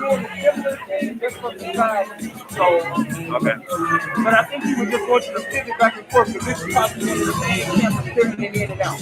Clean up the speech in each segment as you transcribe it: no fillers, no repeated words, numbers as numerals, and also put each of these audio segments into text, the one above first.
doing a similar thing just from the side. So, Okay. but I think he was just going to pivot back and forth because this is probably one of the main cameras pivoting in and out.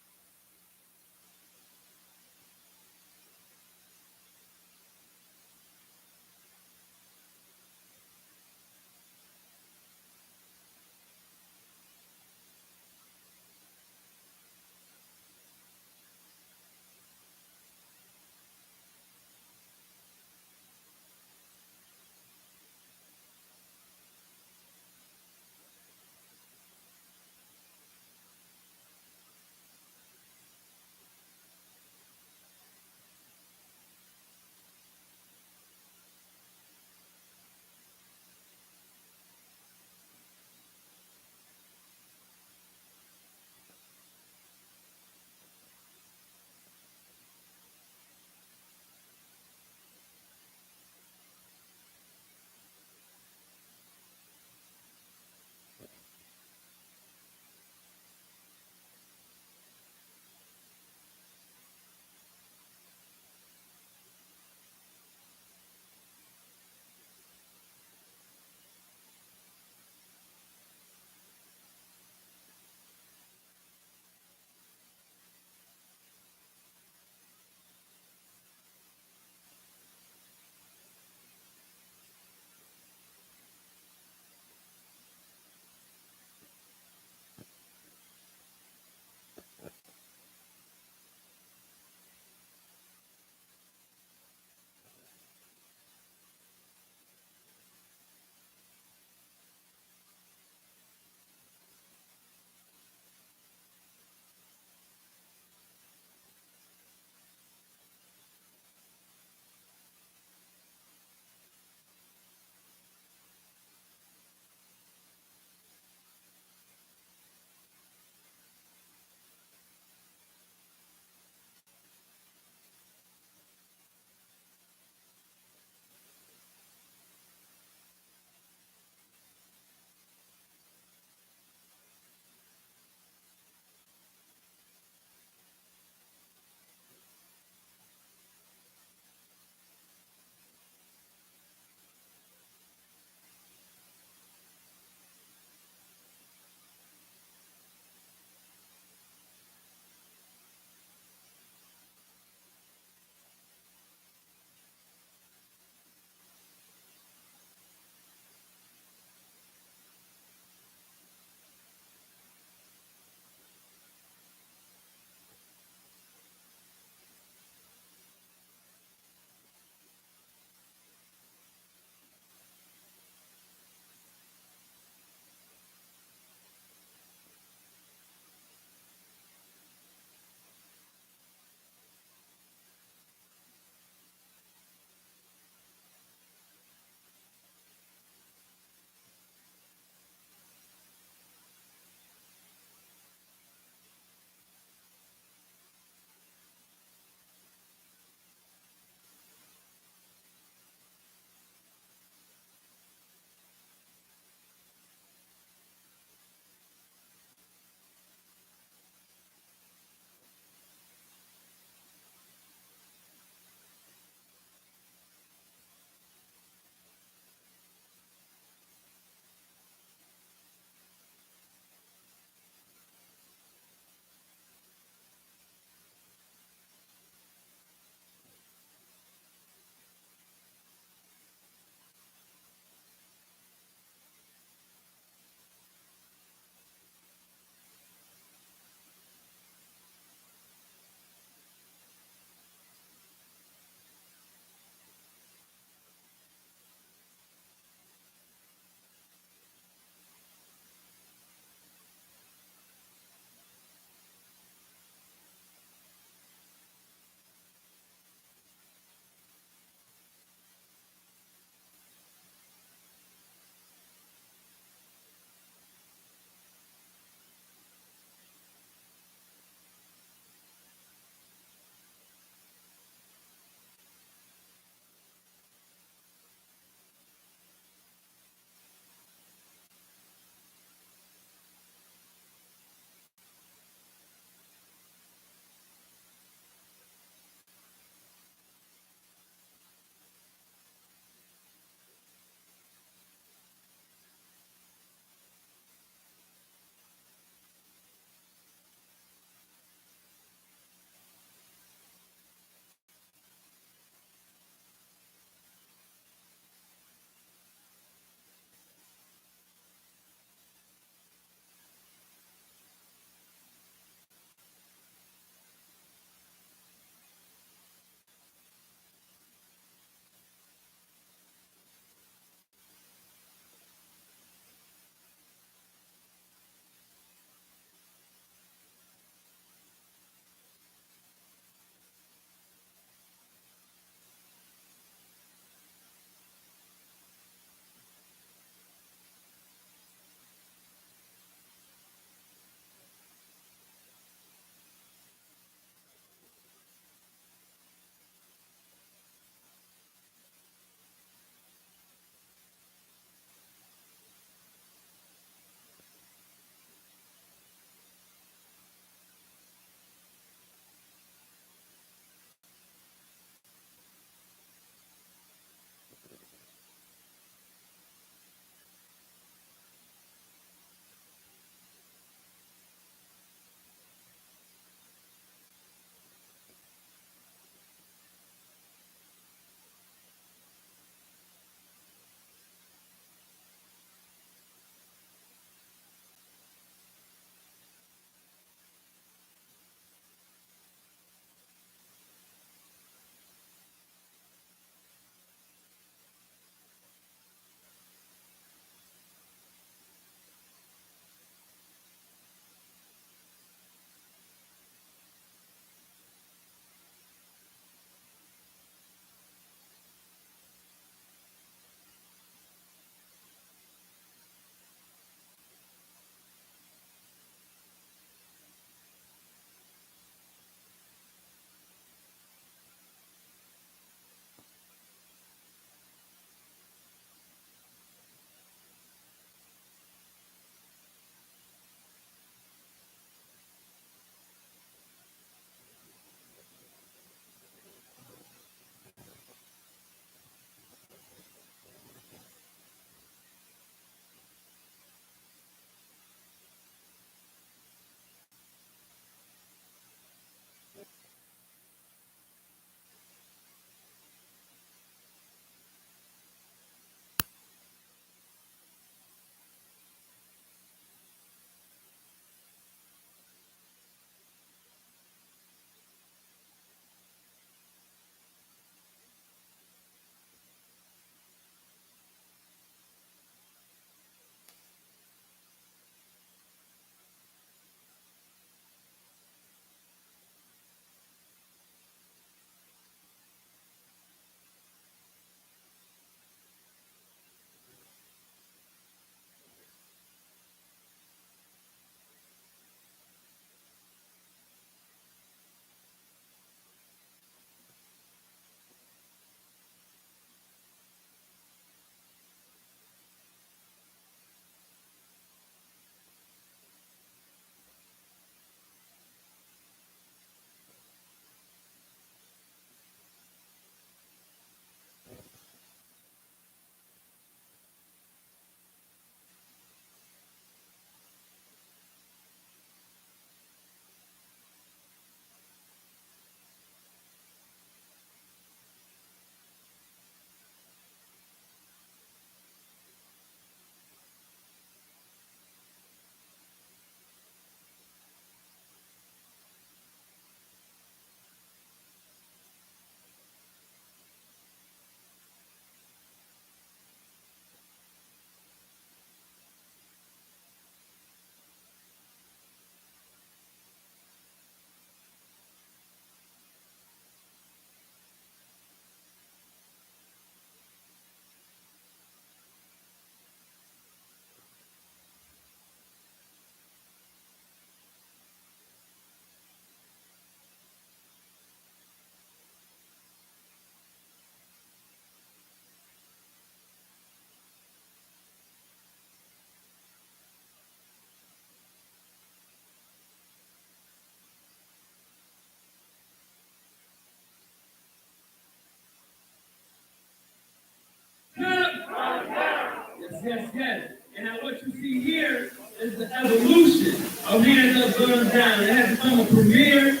yes, yes. And now what you see here is the evolution of hands up, guns down. It has become a premiere.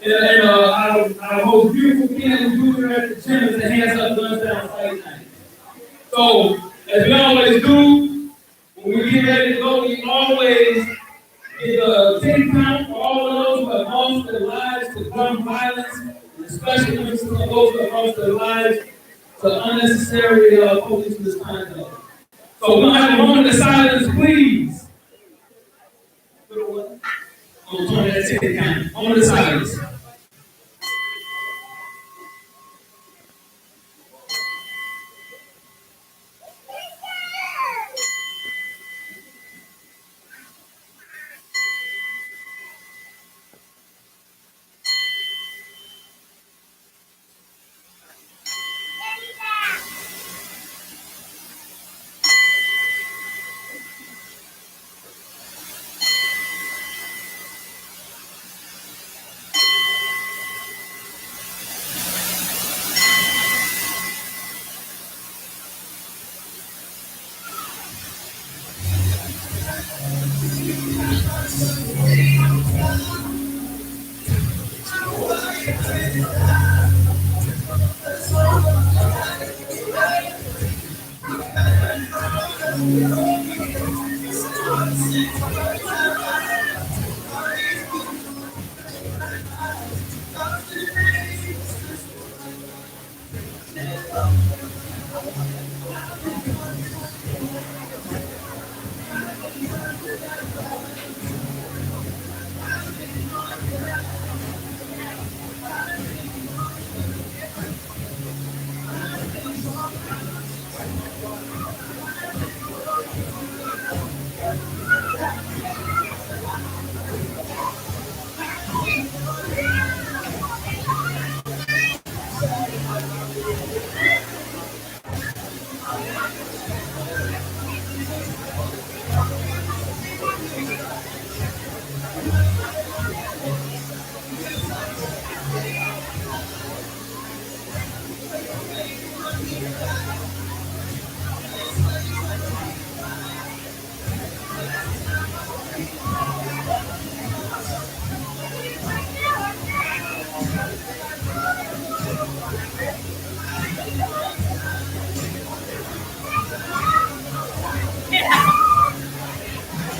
And our most beautiful piano junior at the gym is the hands up, guns down fight night. So, as we always do, when we get ready to go, we always get a 10 count for all of those who have lost their lives to gun violence, and especially when some of those who have lost their lives to unnecessary police misconduct. So, we're going to have a moment of silence, please. I'm going to that 10 count. Moment of silence.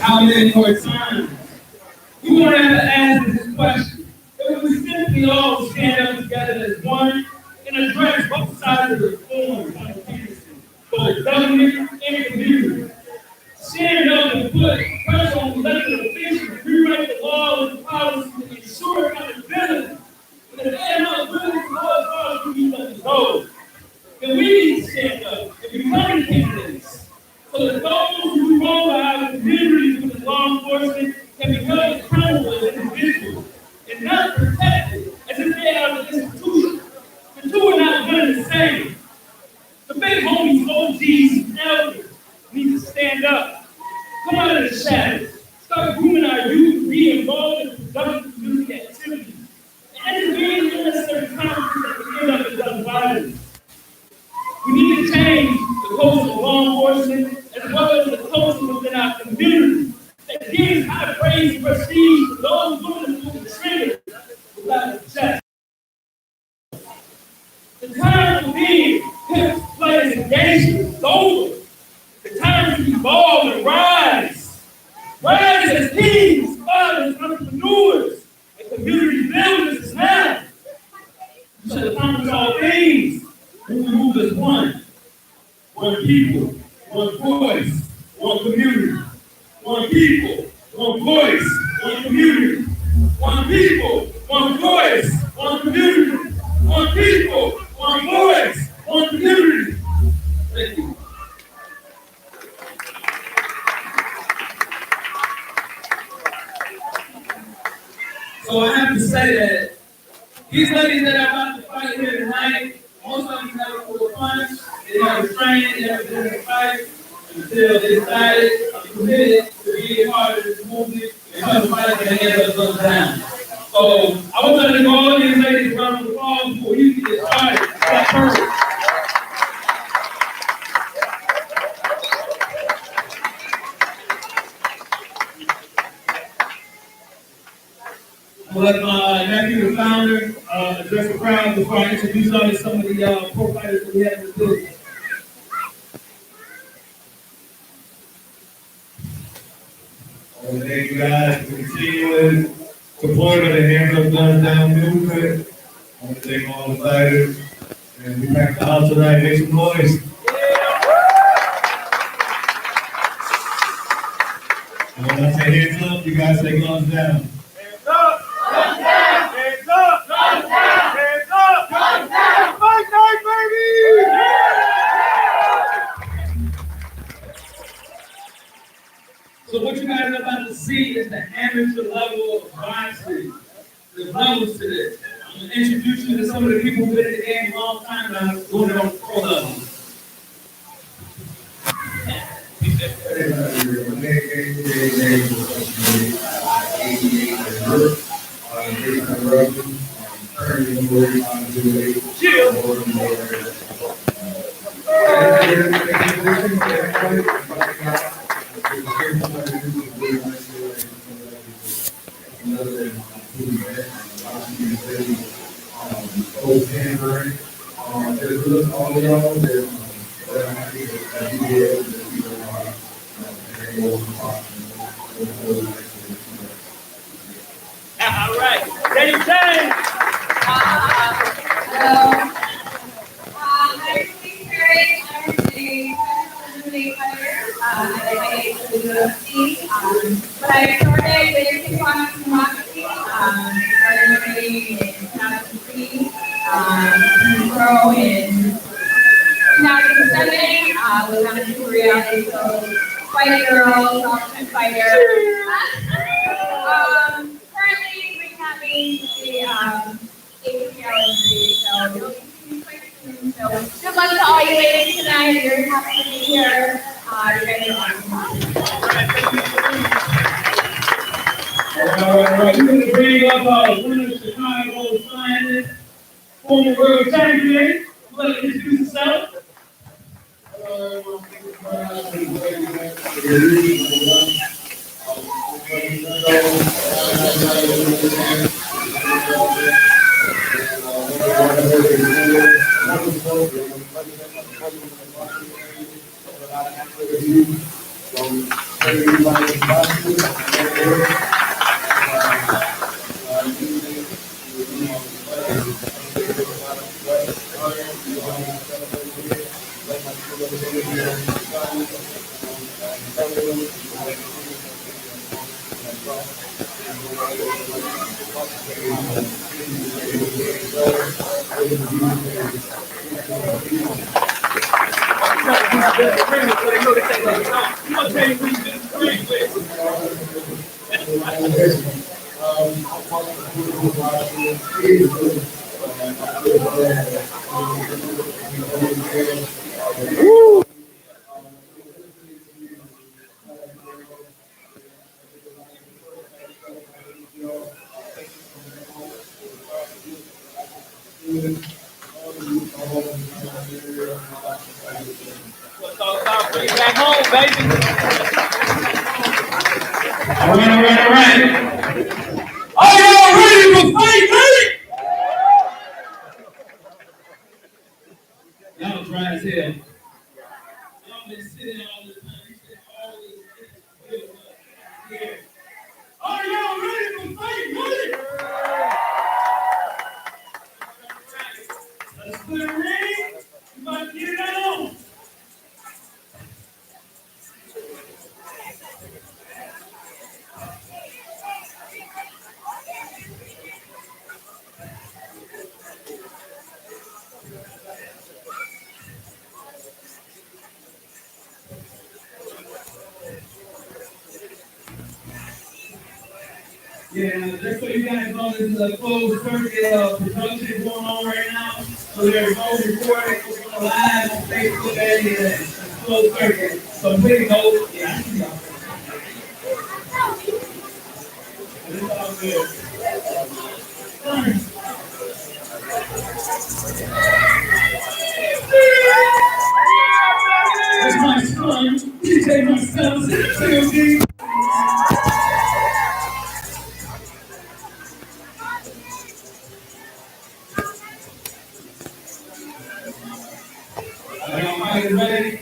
How many more times? We want to have to ask this question. If we simply all stand up together as one and address both sides of the coin simultaneously, both government and community. Stand up and put pressure on elected officials to rewrite the laws and policies to ensure accountability. And if they're not willing to go as far as we need them to go, then we need to stand up and become candidates. So that those who roll out communities with the law enforcement can become accountable as individuals and not protected as if they are an institution. The two are not one and the same. The big homies, OGs, and elders need to stand up. Come out of the shadows. Start grooming our youth to be involved in productive community activities. And intervene in unnecessary conflicts that can end up in gun violence. We need to change the culture of law enforcement as well as the culture within our community that gives high praise and prestige to those willing to move the trigger without objection. The time for being pimps, players, and gangsters is over. The time to evolve and rise. Rise as kings, fathers, entrepreneurs, and community builders is now. We should accomplish all things when we move as one. One people, one voice, one community. One people, one voice, one community. One people, one voice, one community. One people, one voice, one community. Thank you. So I have to say that these ladies that are about to fight here tonight, most of them never pulled a punch, they never trained, they never been in a fight until they decided and committed to be a part of this movement and come to fight and hands up, guns down. So I want to give all these ladies a round of applause before you get started. That's perfect. let my nephew, the founder, address the crowd before I introduce y'all to some of the pro-fighters that we have in the building. I want to thank you guys for continuing support of the Hands Up, Guns Down movement. I want to thank all the fighters. And we packed the house tonight. Make some noise. And when I say hands up, you guys say guns down. Hands up! Guns down! Hands up! Guns down! Hands up! Guns down! Fight night, baby! So what you guys are about to see is the amateur level of boxing. There's levels to this. I'm going to introduce you to some of the people who've been in the game a long time and I'm doing it on the pro level. All right. James James! Hello. I'm Terry. I'm a MMA fighter. I fight for the UFC. But I started with kickboxing. Started training in 2003. Pro in 2007. Was on a reality show, Fight Girl, Ultimate Fighter. Currently recapping the ACL injury, so you'll be quite soon. So good luck to all you ladies tonight. You're happy to be here. You're ready to awesome. All right. We're going to bring up our winner, Chicago finalist, former world champion. Let him introduce himself. Bring it back home, baby. All right. Are y'all ready to fight, baby? Y'all dry as hell. Y'all been sitting all this time. You should always get this build up here. Are y'all ready to fight, baby? Let's put a ring. You about to get it on. Yeah, just so you guys know, this is a closed circuit production going on right now. So there's no recording, it's going live on Facebook and it's closed circuit. So please know, yeah, I see y'all. It's all good. That's my son, DJ myself, COD. Everybody ready?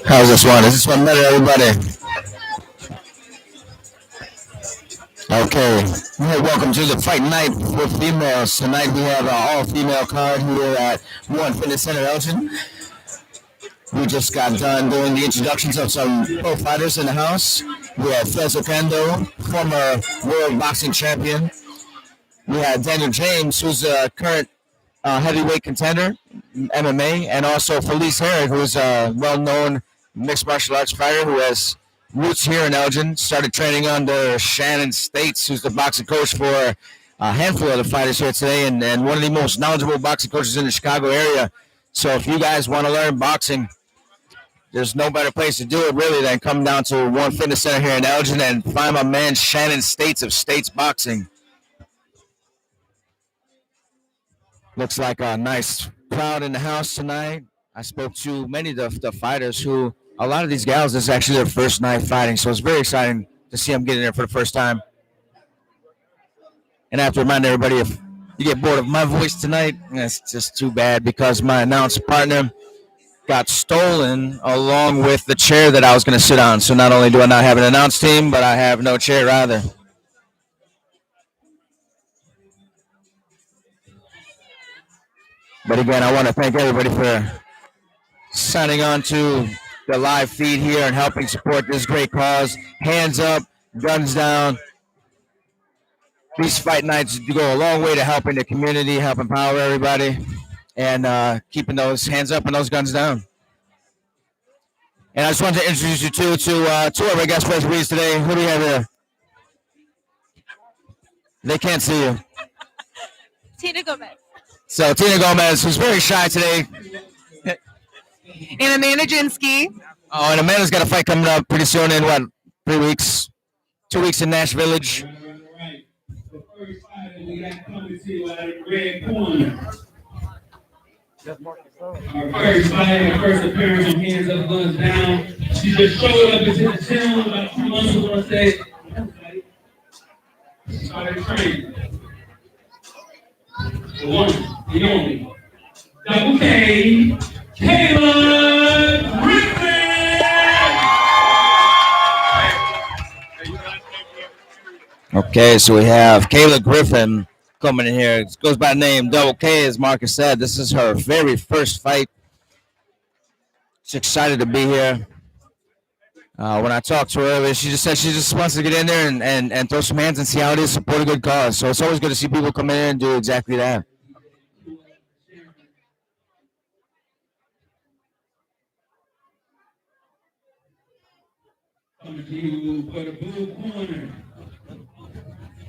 How's this one? Is this one better, everybody? Okay. Hey, welcome to the fight night for females. Tonight we have an all-female card here at One Fitness Center, Elgin. We just got done doing the introductions of some pro fighters in the house. We had Fez Okendo, former world boxing champion. We had Daniel James, who's a current heavyweight contender, MMA, and also Felice Herrig, who's a well-known mixed martial arts fighter who has roots here in Elgin. Started training under Shannon States, who's the boxing coach for a handful of the fighters here today, and one of the most knowledgeable boxing coaches in the Chicago area. So if you guys want to learn boxing, there's no better place to do it really than come down to One Fitness Center here in Elgin and find my man Shannon States of States Boxing. Looks like a nice crowd in the house tonight. I spoke to many of the fighters who, a lot of these gals, this is actually their first night fighting. So it's very exciting to see them get in there for the first time. And I have to remind everybody, if you get bored of my voice tonight, that's just too bad because my announce partner got stolen along with the chair that I was going to sit on. So not only do I not have an announce team, but I have no chair either. But again, I want to thank everybody for signing on to the live feed here and helping support this great cause. Hands up, guns down. These fight nights go a long way to helping the community, help empower everybody, and keeping those hands up and those guns down. And I just wanted to introduce you to two of our guest referees today. Who do we have here? They can't see you. Tina Gomez. So Tina Gomez, who's very shy today. And Amanda Jinsky. Oh, and Amanda's got a fight coming up pretty soon in, what, 3 weeks? 2 weeks in Nash Village. Right. The first fighter we got coming to you out of the red corner. Our first fight, our first appearance on Hands Up, Guns Down. She just showed up into the channel about 2 months ago and said, she started training. The one, the only, Double K, Kayla Griffin! Okay, so we have Kayla Griffin coming in here. It goes by the name Double K, as Marcus said. This is her very first fight. She's excited to be here. When I talked to her earlier, she just said she just wants to get in there and throw some hands and see how it is, support a good cause. So it's always good to see people come in and do exactly that. Coming to you for the blue corner.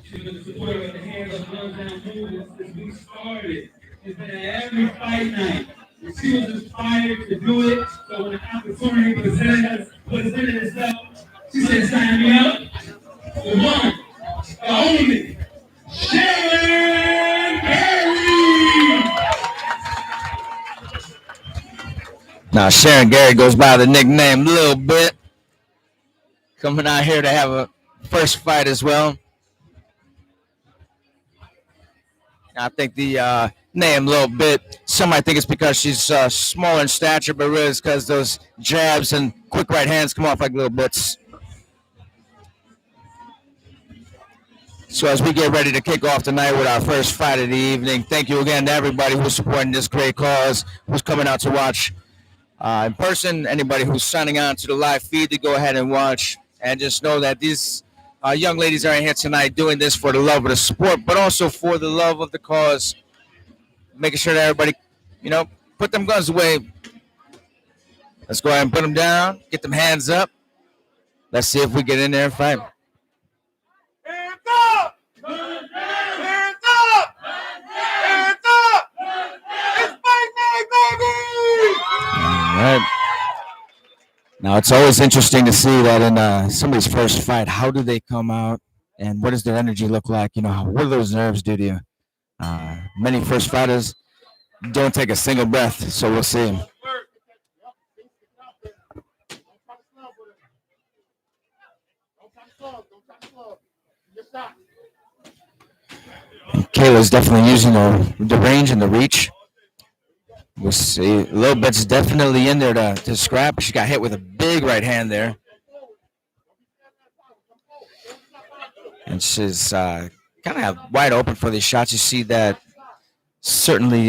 She's been supportive of the Hands Up, Guns Down movement since we started. She's been at every fight night. And she was inspired to do it. So when the opportunity presented itself, she said, sign me up. The one, the only, Sharon Gary. Now, Sharon Gary goes by the nickname Lil Bit. Coming out here to have a first fight as well. I think the name Lil Bit, some might think it's because she's smaller in stature, but really it's because those jabs and quick right hands come off like little bits. So as we get ready to kick off tonight with our first fight of the evening, thank you again to everybody who's supporting this great cause, who's coming out to watch in person, anybody who's signing on to the live feed to go ahead and watch. And just know that these young ladies are in here tonight doing this for the love of the sport, but also for the love of the cause, making sure that everybody, put them guns away. Let's go ahead and put them down, get them hands up. Let's see if we get in there and fight. Hands up! Hands up! Hands up! It's fight night, baby! All right. Now, it's always interesting to see that in somebody's first fight, how do they come out and what does their energy look like? What do those nerves do to you? Many first fighters don't take a single breath, so we'll see. Kayla's definitely using the range and the reach. We'll see. A little bit's definitely in there to scrap. She got hit with a big right hand there. And she's kind of wide open for these shots. You see that certainly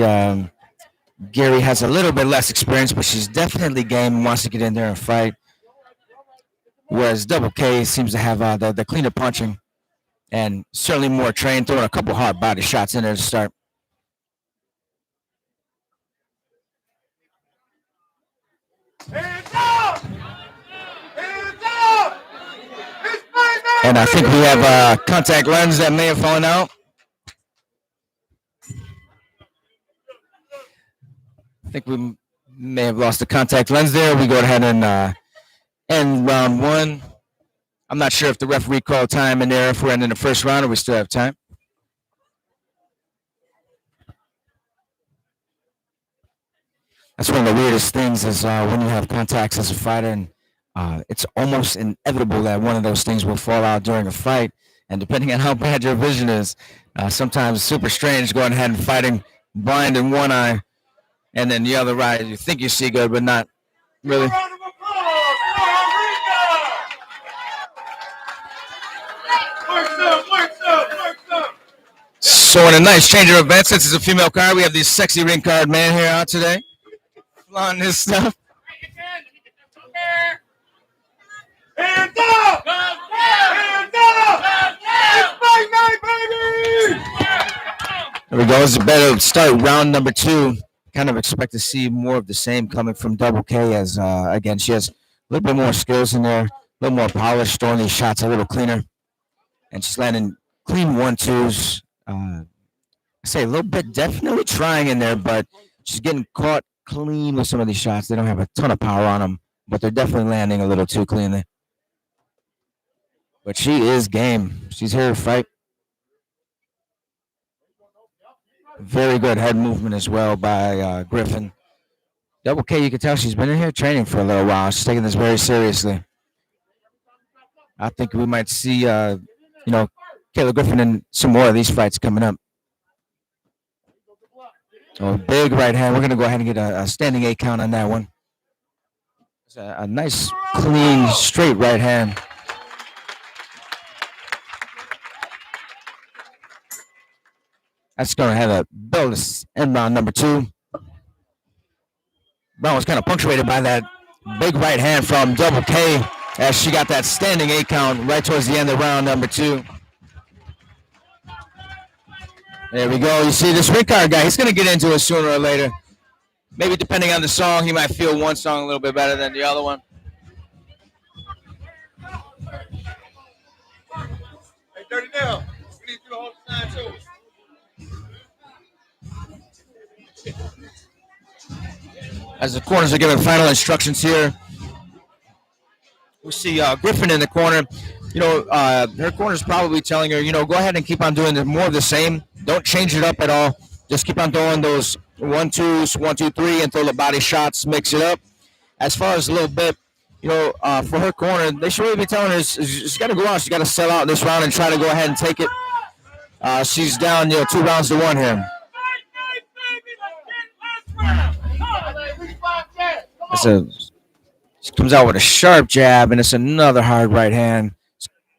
Gary has a little bit less experience, but she's definitely game and wants to get in there and fight. Whereas Double K seems to have the cleaner punching and certainly more trained, throwing a couple hard body shots in there to start. Hands up! Hands up! It's fight night, And I think we have a contact lens that may have fallen out. I think we may have lost the contact lens there. We go ahead and end round one. I'm not sure if the referee called time in there, if we're ending the first round or we still have time. That's one of the weirdest things is when you have contacts as a fighter, and it's almost inevitable that one of those things will fall out during a fight. And depending on how bad your vision is, sometimes it's super strange going ahead and fighting blind in one eye, and then the other eye you think you see good, but not really. Round of applause for Athena! Works up! So in a nice change of events, since it's a female card, we have this sexy ring card man here out today. Flaunting his stuff. Hands up! Hands up! It's fight night, baby! There we go. It's better start round number two. Kind of expect to see more of the same coming from Double K as, again, she has a little bit more skills in there, a little more polish, throwing these shots a little cleaner. And she's landing clean 1-2s. I say a little bit definitely trying in there, but she's getting caught clean with some of these shots. They don't have a ton of power on them, but they're definitely landing a little too cleanly. But she is game. She's here to fight. Very good head movement as well by Griffin. Double K, you can tell she's been in here training for a little while. She's taking this very seriously. I think we might see, Kayla Griffin in some more of these fights coming up. Oh, big right hand. We're going to go ahead and get a standing 8 count on that one. It's a nice, clean, straight right hand. That's going to have a bonus end round number 2. Round was kind of punctuated by that big right hand from Double K as she got that standing 8 count right towards the end of round number 2. There we go. You see this ring card guy, he's going to get into it sooner or later. Maybe depending on the song, he might feel one song a little bit better than the other one. Hey, Dirty Nell, we need you to hold the sign too. As the corners are giving final instructions here, we see Griffin in the corner. Her corner's probably telling her, go ahead and keep on doing more of the same. Don't change it up at all. Just keep on throwing those 1-2s, 1-2-3, and throw the body shots, mix it up. As far as a little bit, for her corner, they should really be telling her she's got to go out. She's got to sell out this round and try to go ahead and take it. She's down, 2 rounds to 1 here. She comes out with a sharp jab, and it's another hard right hand.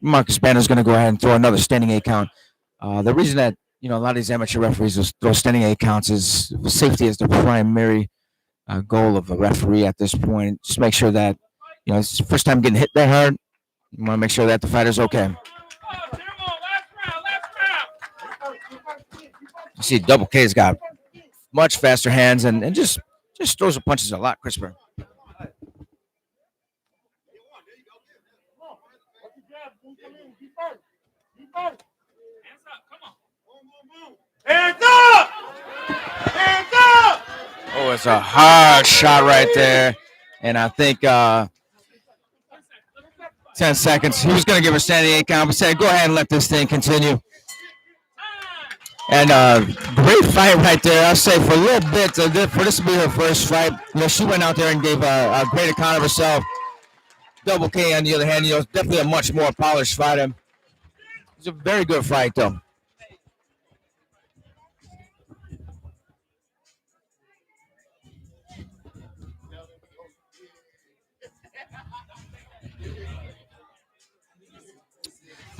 Marcus Banner's going to go ahead and throw another standing 8 count. The reason that a lot of these amateur referees will throw standing 8 counts is safety is the primary goal of the referee at this point. Just make sure that it's the first time getting hit that hard. You want to make sure that the fighter's okay. You see, Double K's got much faster hands and just throws the punches a lot crisper. Hands up! Hands up! Oh, it's a hard shot right there. And I think 10 seconds. He was going to give a standing 8 count, but said, go ahead and let this thing continue. And great fight right there. I'll say for a little bit, for this to be her first fight, she went out there and gave a great account of herself. Double K, on the other hand, definitely a much more polished fighter. It's a very good fight, though.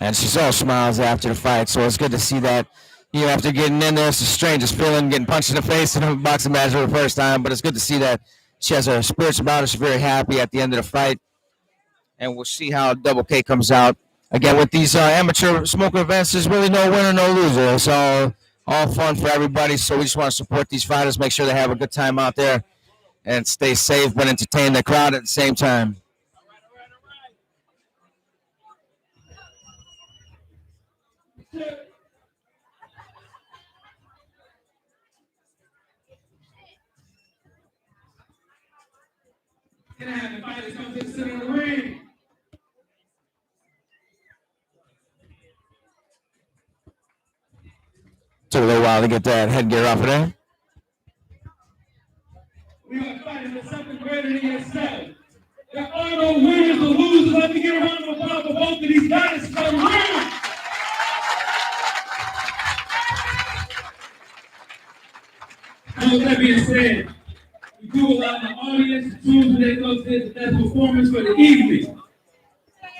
And she's all smiles after the fight, so it's good to see that. After getting in there, it's the strangest feeling, getting punched in the face in a boxing match for the first time, but it's good to see that she has her spirits about her. She's very happy at the end of the fight. And we'll see how Double K comes out. Again, with these amateur smoker events, there's really no winner, no loser. It's all fun for everybody, so we just want to support these fighters, make sure they have a good time out there, and stay safe but entertain the crowd at the same time. Can I have the fighters come to the center of the ring? Took a little while to get that headgear off of there. We are fighting for something greater than yourself. There are no winners or losers. Let me get a round of applause for both of these guys. For the round. And with that being said, we do allow the audience to choose who they feel is the best performance for the evening.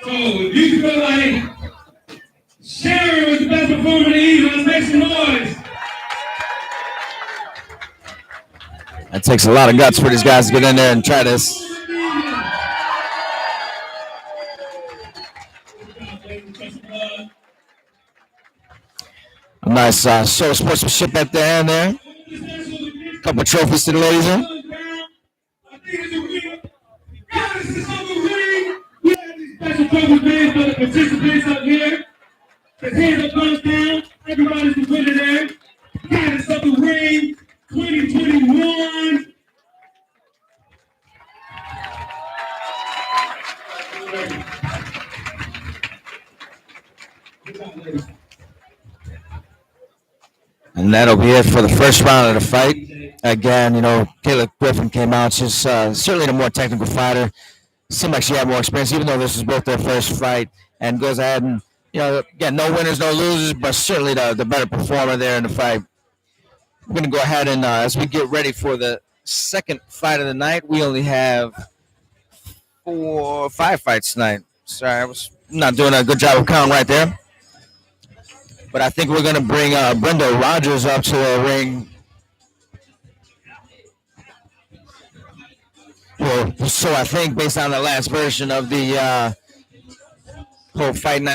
So if you feel like Sharon was the best performer of the evening, let's make some noise. It takes a lot of guts for these guys to get in there and try this. A nice show of sportsmanship at the end there. Couple of trophies to the ladies. We have these special trophy bands for the participants up here. The hands are thumbs down. Everybody's the winner there. Goddess of the Ring 2021. And that'll be it for the first round of the fight. Again, Kayla Griffin came out. She's certainly the more technical fighter. Seemed like she had more experience, even though this was both their first fight. And goes ahead and, again, no winners, no losers, but certainly the better performer there in the fight. We're going to go ahead and, as we get ready for the second fight of the night, we only have 5 fights tonight. Sorry, I was not doing a good job of counting right there. But I think we're going to bring Brenda Rogers up to the ring. Well, so I think based on the last version of the whole fight night.